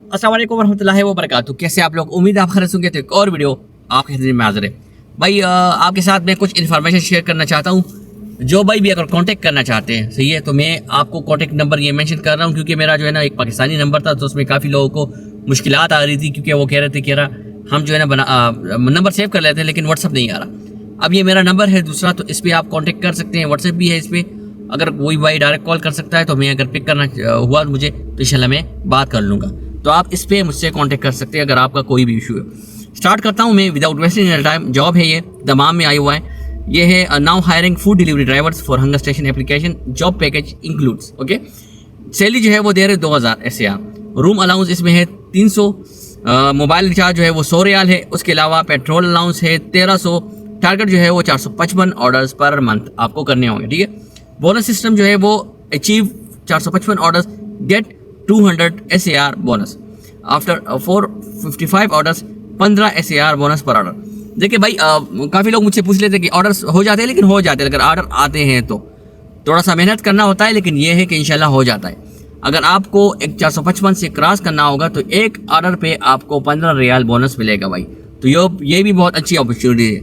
अस्सलाम वालेकुम रहमतुल्लाहि व बरकातुहू। कैसे आप लोग? उम्मीद है आप खैरियत होंगे। तो एक और वीडियो आपके खिदमत में हाजिर है। भाई आपके साथ मैं कुछ इन्फॉर्मेशन शेयर करना चाहता हूँ। जो भाई भी अगर कांटेक्ट करना चाहते हैं, सही है, तो मैं आपको कांटेक्ट नंबर ये मेंशन कर रहा हूँ क्योंकि मेरा जो है ना एक पाकिस्तानी नंबर था, तो उसमें काफ़ी लोगों को मुश्किलात आ रही थी क्योंकि वो कह रहे थे कि यार हम जो है ना नंबर सेव कर लेते हैं लेकिन व्हाट्सअप नहीं आ रहा। अब ये मेरा नंबर है दूसरा, तो इस पर आप कॉन्टेक्ट कर सकते हैं। व्हाट्सएप भी है इस पर। अगर कोई भाई डायरेक्ट कॉल कर सकता है तो मैं अगर पिक करना हुआ मुझे तो इंशाल्लाह मैं बात कर लूँगा। तो आप इस पर मुझसे कांटेक्ट कर सकते हैं अगर आपका कोई भी इशू है। स्टार्ट करता हूँ मैं without wasting any time. Job है ये दमाम में आई हुआ है। ये है now hiring food delivery drivers for hunger station application. Job package includes okay. Salary जो है वो दे रहे 2000 SAR। रूम अलाउंस इसमें है 300। मोबाइल रिचार्ज जो है वो 100 रियाल है। उसके अलावा पेट्रोल अलाउंस है 1300। टारगेट जो है वो 455 ऑर्डर्स पर मंथ आपको करने होंगे, ठीक है। बोनस सिस्टम जो है वो achieve 455 orders get 200 SAR bonus. After 455 orders 15 SAR bonus पर ऑर्डर। देखिए भाई काफ़ी लोग मुझसे पूछ लेते हैं कि ऑर्डर्स हो जाते हैं, लेकिन हो जाते हैं। अगर ऑर्डर आते हैं तो थोड़ा सा मेहनत करना होता है, लेकिन ये है कि इंशाल्लाह हो जाता है। अगर आपको एक 455 से क्रॉस करना होगा तो एक ऑर्डर पे आपको 15 रियाल बोनस मिलेगा भाई। तो ये भी बहुत अच्छी अपॉर्चुनिटी है।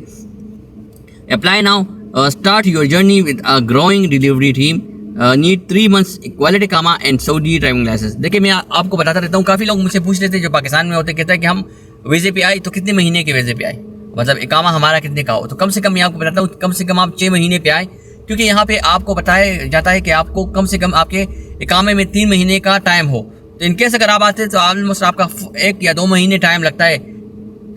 Apply now, start your journey with a growing delivery team. Need 3 months इक्वालिटी कामा एंड सऊदी ड्राइविंग लाइसेंस। देखिए मैं आपको बताता रहता हूँ, काफ़ी लोग मुझसे पूछ लेते हैं जो पाकिस्तान में होते, कहते हैं कि हम वीज़े पे आए तो कितने महीने के वीज़े पे आए, मतलब इकामा हमारा कितने का हो। तो कम से कम मैं आपको बताता हूँ, कम से कम आप 6 महीने पे आए, क्योंकि यहाँ पे आपको बताया जाता है कि आपको कम से कम आपके इकामे में 3 महीने का टाइम हो। तो इनकेस अगर आप आते हैं तो ऑलमोस्ट आपका 1 या 2 महीने टाइम लगता है।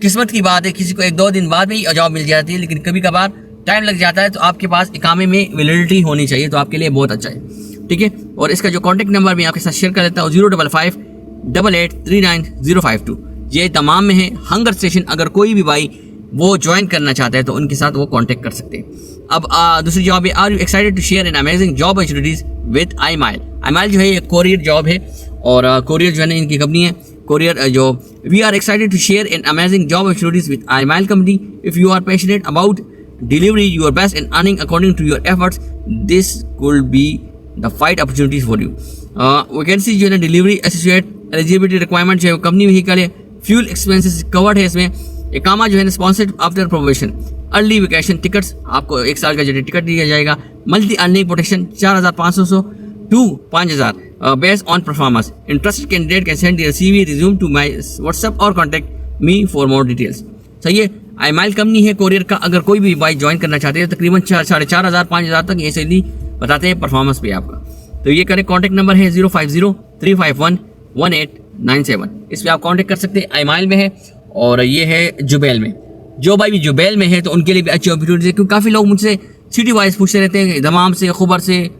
किस्मत की बात है, किसी को 1-2 दिन बाद भी जॉब मिल जाती है, लेकिन कभी कभार टाइम लग जाता है। तो आपके पास इकामे में वैलिडिटी होनी चाहिए, तो आपके लिए बहुत अच्छा है, ठीक है। और इसका जो कॉन्टैक्ट नंबर मैं आपके साथ शेयर कर देता हूँ 055-8839-052। ये तमाम में है हंगर स्टेशन। अगर कोई भी भाई वो ज्वाइन करना चाहता है तो उनके साथ वो कांटेक्ट कर सकते हैं। अब दूसरी जॉब है, are you excited to share an amazing job opportunities with iMile। iMile जो है ये कोरियर जॉब है, और कोरियर जो है ना इनकी कंपनी है कोरियर। जो we are excited to share an amazing job opportunities with iMile company. If you are passionate about delivery your best and earning according to your efforts, this could be the fight opportunities for you. Vacancy जो है delivery associate. Eligibility requirement जो है company vehicle है। Fuel expenses covered है इसमें। इकामा जो है sponsored after probation. Early vacation tickets, आपको 1 साल का जो टिकट दिया जाएगा। Monthly earning protection 4500 to 5000 based on performance. Interested candidate can send their CV resume to my WhatsApp और contact me for more details. सही है। iMile कंपनी है कोरियर का। अगर कोई भी भाई ज्वाइन करना चाहते हैं तकरीबन 4500 तक ये सैलरी बताते हैं परफॉर्मेंस पे आपका। तो ये करें। कॉन्टैक्ट नंबर है 050-351-1897। इस पर आप कॉन्टैक्ट कर सकते हैं। iMile में है, और ये है जुबैल में। जो भाई भी जुबैल में है तो उनके लिए भी अच्छी अपॉर्चुनिटी है, क्योंकि काफ़ी लोग मुझसे सिटी वाइज पूछते रहते हैं, दमाम से, खुबर से,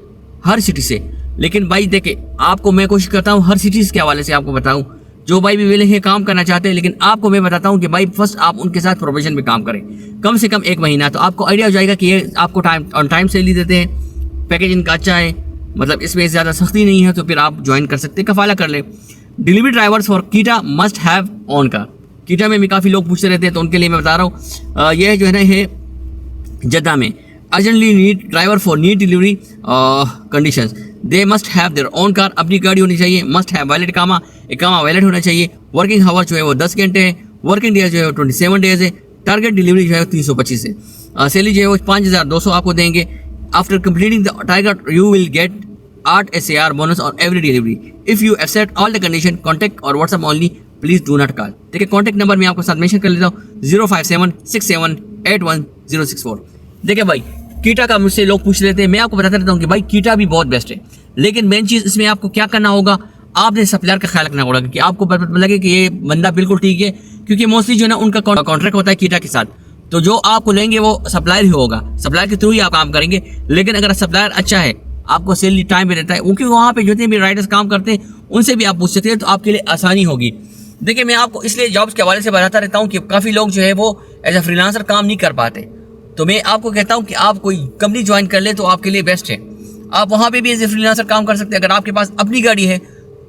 हर सिटी से। लेकिन भाई देखे आपको मैं कोशिश करता हूँ हर सिटीज़ के हवाले से आपको बताऊँ। जो भाई भी विलिंग है काम करना चाहते हैं, लेकिन आपको मैं बताता हूँ कि भाई फर्स्ट आप उनके साथ प्रोबेशन में काम करें कम से कम 1 महीना, तो आपको आइडिया हो जाएगा कि ये आपको ऑन टाइम सैलरी देते हैं, पैकेज इनका अच्छा है, मतलब इसमें ज़्यादा सख्ती नहीं है, तो फिर आप ज्वाइन कर सकते हैं, कफाला कर ले। Delivery drivers for Keeta must have own car. Keeta में भी काफ़ी लोग पूछते रहते हैं, तो उनके लिए मैं बता रहा हूँ। यह जो है ना है जद्दा में। Urgently need driver for need delivery conditions. They must have their own car, अपनी गाड़ी होनी चाहिए। मस्ट हैव वैलिड इकामा वैलिड होना चाहिए। वर्किंग हावर जो है वो 10 घंटे है। वर्किंग डेज जो है 27 डेज है। टारगेट डिलीवरी जो है 325 है। सैलरी जो है वो 5200 आपको देंगे। After completing the target you will get 8 SAR bonus on every delivery. If you accept all the condition contact और WhatsApp only, please do not call. देखिए कॉन्टैक्ट नंबर मैं आपको साथ मेंशन कर लेता हूँ 05767811064। देखिए भाई कीटा का मुझसे लोग पूछ लेते हैं, मैं आपको बताता रहता हूँ कि भाई कीटा भी बहुत बेस्ट है, लेकिन मेन चीज़ इसमें आपको क्या करना होगा, आपने सप्लायर का ख्याल रखना होगा कि आपको लगे कि ये बंदा बिल्कुल ठीक है, क्योंकि मोस्टली जो है ना उनका कॉन्ट्रैक्ट होता है कीटा के साथ। तो जो आपको लेंगे वो सप्लायर ही होगा, सप्लायर के थ्रू ही आप काम करेंगे। लेकिन अगर सप्लायर अच्छा है, आपको सैलरी टाइम पे देता है, क्योंकि वहाँ पे जितने भी राइडर्स काम करते हैं उनसे भी आप पूछ सकते हैं, तो आपके लिए आसानी होगी। देखिए मैं आपको इसलिए जॉब्स के हवाले से बताता रहता हूँ कि काफ़ी लोग जो है वो एज ए फ्रीलांसर काम नहीं कर पाते। तो मैं आपको कहता हूँ कि आप कोई कंपनी ज्वाइन कर ले तो आपके लिए बेस्ट है। आप वहाँ पे भी एज ए फ्रीलांसर काम कर सकते हैं। अगर आपके पास अपनी गाड़ी है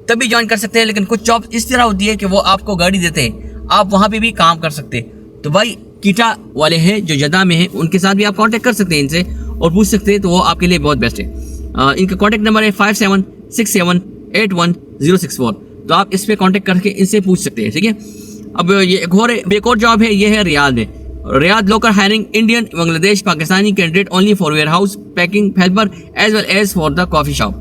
तभी ज्वाइन कर सकते हैं, लेकिन कुछ जॉब इस तरह होती है कि वो आपको गाड़ी देते हैं, आप वहाँ पे भी काम कर सकते हैं। तो भाई कीटा वाले हैं जो जद्दा में हैं, उनके साथ भी आप कांटेक्ट कर सकते हैं इनसे और पूछ सकते हैं, तो वो आपके लिए बहुत बेस्ट है। इनका कांटेक्ट नंबर है 5767811064। तो आप इस पर कॉन्टेक्ट करके इनसे पूछ सकते हैं, ठीक है। अब ये एक और जॉब है, ये है रियाद में। Riyadh local hiring Indian, Bangladesh, Pakistani candidate only for warehouse packing helper as well as for the coffee shop.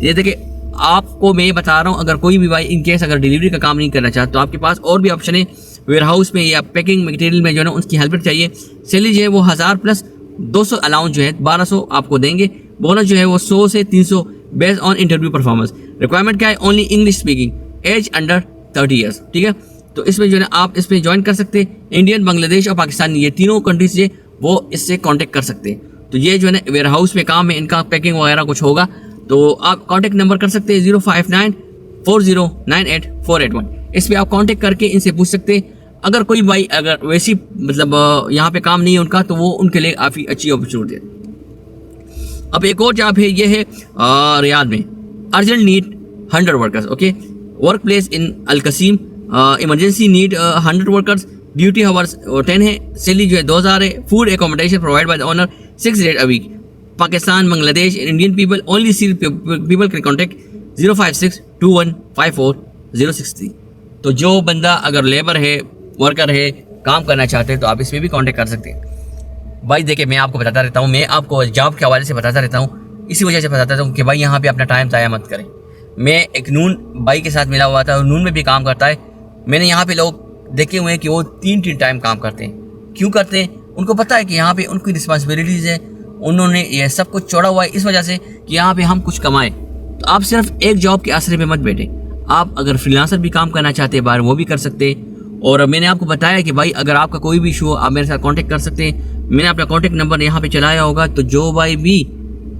ये देखिए, आपको मैं बता रहा हूँ, अगर कोई भी भाई इन केस अगर डिलीवरी का काम नहीं करना चाहता तो आपके पास और भी ऑप्शन है। वेयर हाउस में या पैकिंग मटेरियल में जो है ना उनकी हेल्पर चाहिए। सैलरी जो है वो 1000 प्लस 200 अलाउंस जो है 1200 आपको देंगे। बोनस जो है वो 100 से 300 based on interview performance. Requirement क्या है? Only English speaking, age under 30 years, ठीक है। तो इसमें जो है आप इसमें ज्वाइन कर सकते हैं। इंडियन, बांग्लादेश और पाकिस्तानी, ये तीनों कंट्रीज से वो इससे कांटेक्ट कर सकते हैं। तो ये जो है ना वेयर हाउस में काम है, इनका पैकिंग वगैरह कुछ होगा, तो आप कांटेक्ट नंबर कर सकते हैं 05940984881। इस पर आप कांटेक्ट करके इनसे पूछ सकते हैं। अगर कोई भाई अगर वैसी मतलब यहाँ पे काम नहीं है उनका, तो वो उनके लिए काफ़ी अच्छी अपॉर्चुनिटी है। अब एक और जॉब है, ये है रियाद में। Urgent need 100 workers, okay. Work place in Al Qassim, emergency need 100 workers. Duty hours 10 है। सैलरी जो है 2000 है। Food accommodation provide by the owner 6 days a week. Pakistan, Bangladesh, Indian people, only see people can contact 0562154 तो जो बंदा अगर labour है, worker है, काम करना चाहते हैं, तो आप इसमें भी कांटेक्ट कर सकते हैं। भाई देखिए, मैं आपको बताता रहता हूँ, मैं आपको जॉब के हवाले से बताता रहता हूँ, इसी वजह से बताता रहता हूँ कि भाई यहाँ पे अपना टाइम ज़ाया मत करें। मैं एक नून भाई के साथ मिला हुआ था, नून में भी काम करता है। मैंने यहाँ पे लोग देखे हुए हैं कि वो 3 टाइम काम करते हैं। क्यों करते हैं? उनको पता है कि यहाँ पे उनकी रिस्पॉन्सिबिलिटीज़ है, उन्होंने ये सब कुछ छोड़ा हुआ है इस वजह से कि यहाँ पे हम कुछ कमाएं। तो आप सिर्फ एक जॉब के आसरे में मत बैठे। आप अगर फ्रीलांसर भी काम करना चाहते हैं बाहर, वो भी कर सकते हैं। और मैंने आपको बताया कि भाई अगर आपका कोई भी इशू हो, आप मेरे साथ कांटेक्ट कर सकते हैं। मैंने अपना कांटेक्ट नंबर यहाँ पे चलाया होगा, तो जो भाई भी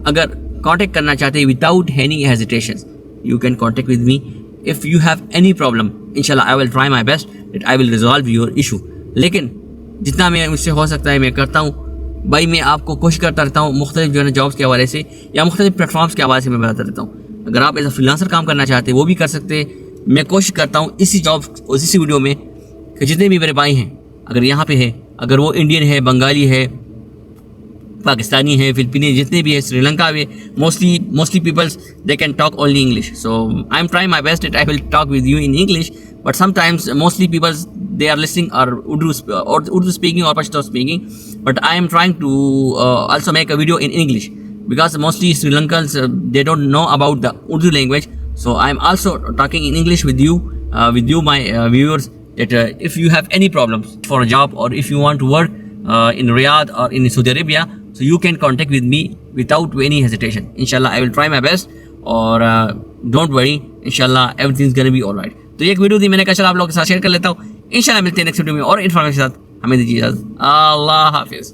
अगर कांटेक्ट करना चाहते हैं without any hesitation, you can contact with me if you have any problem. इंशाल्लाह I will try my best that I will resolve your issue. लेकिन जितना मैं मुझसे हो सकता है मैं करता हूँ भाई। मैं आपको कोशिश करता रहता हूँ मुख्तलिफ जो है ना जॉब्स के हवाले से या मुख्तलिफ प्लेटफॉर्म्स के हवाले से मैं बताता रहता हूँ। अगर आप एज अ फ्रीलांसर काम करना चाहते हैं वो भी कर सकते हैं। मैं कोशिश करता हूँ इसी वीडियो में कि जितने भी मेरे भाई हैं, अगर यहाँ पे है, अगर वो इंडियन है, बंगाली है, पाकिस्तानी है, फिलिपीनी, जितने भी है, श्रीलंका में mostly peoples they can talk only English. So I am trying my best that I will talk with you in English, but sometimes mostly peoples they are listening or Urdu speaking or Pashto speaking, but I am trying to also make a video in English because mostly Sri Lankans they don't know about the Urdu language. So I am also talking in English with you my viewers, that if you have any problems for a job or if you want to work in Riyadh or in Saudi Arabia, so you can contact with me without any hesitation. Inshallah I will try my best, or don't worry, inshallah everything is gonna be alright. तो ये एक video थी, मैंने कहा चलो आप लोगों के साथ शेयर कर लेता हूँ। इंशाल्लाह मिलते हैं नेक्स्ट वीडियो में और इन्फॉर्मेशन के साथ। हमें दीजिए इजाज़त। अल्लाह हाफिज़।